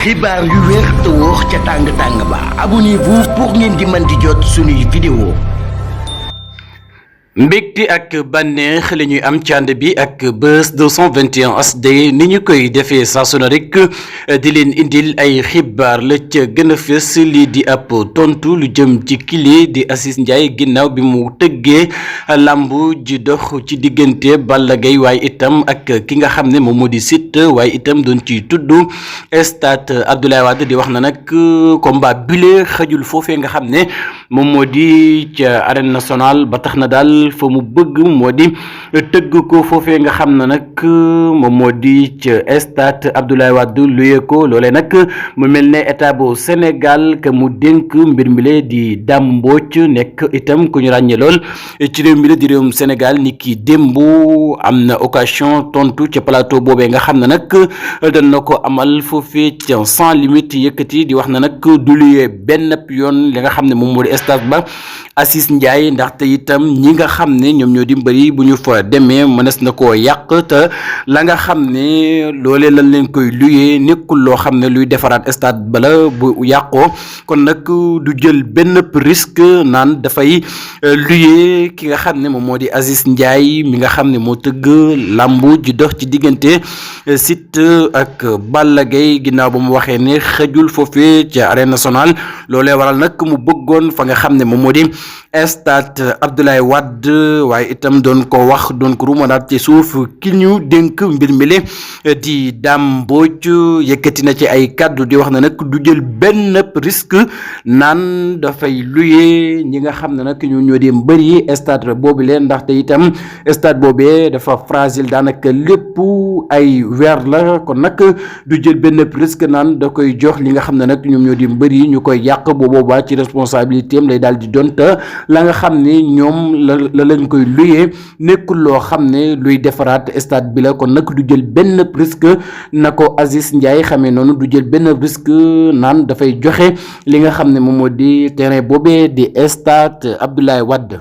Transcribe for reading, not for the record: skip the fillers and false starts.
xibaar yu wér te wóor ca tàng ba abonnez-vous pour ngeen di mën di jot suñuy vidéo. mbégte ak bànneex la ñuy am ci ànd bi ak Buzz 221 HD ni ñu koy defee saa su ne rek di leen indil ay xibaar la ca gën a fës lii di ab tontu lu jëm ci kile di Aziz Ndiaye ginnaaw bi mu tëggee làmb ji dox ci diggante Balla Gaye waaye itam ak ki nga xam ne moom moo di Siteu waaye itam doon ci tudd stade Abdoulaye Wade di wax na nag combat bile xajul foofee nga xam ne moom moo di ca arène nationale ba tax na daal fa mu bëgg moo di tëgg ko foofee nga xam ne nag moom moo di ca stade Abdoulaye Wade luyee ko loolee nag mu mel ne état bu Sénégal ka mu dénk mbir mi la di Dame Mbodj nekk itam ku ñu ràññee lool ci réew mi la di réewum Sénégal ni ki démb am na occasion tontu ca plateau boobee nga xam ne nag dañ na ko amal foofee ca sans limite yëkkati di wax na nag du luyee benn yoon li nga xam ne moom moo di stade ba Aziz Ndiaye ndaxte itam ñi nga xam ne ñoom ñoo di mbëri bu ñu fa demee mënees na koo yàq te la nga xam ne loolee lañ leen koy luyee nekkul loo xam ne luy defaraat stade bala bu yàqoo kon nag du jël benn risque naan dafay luyee ki nga xam ne moom moo di Aziz Ndiaye mi nga xam ne moo tëgg làmbu ji dox ci diggante Siteu ak Balla Gaye ginnaaw ba mu waxee ne xëjul foofee ca arène nationale loolee waral nag mu bëggoon fa nga xam ne moom moo di stade Abdoulaye Wade waaye itam doon ko wax doon ko rumanaat ci suuf ki ñu dénk mbir mi le di Dame Mbodj yëkkati na ci ay kàddu di wax na nag du jël benn risque naan dafay luye ñi nga xam ne nag ñu ñoo di mbëri stade boobu leen ndaxte itam stade boobee dafa fragile daanaka lépp ay weer la kon nag du jël benn risque naan da koy jox li nga xam ne nag ñoom ñoo di mbëri ñu koy yàq bu boobaa ci responsabilité am lay daal di doon te la nga xam ne ñoom la lañ koy luyee nekkul loo xam ne luy defaraat stade bi la kon nag du jël benn risque na ko Aziz Ndiaye xamee noonu du jël benn risque naan dafay joxe li nga xam ne moom moo di terrain boobee di stade Abdoulaye Wade.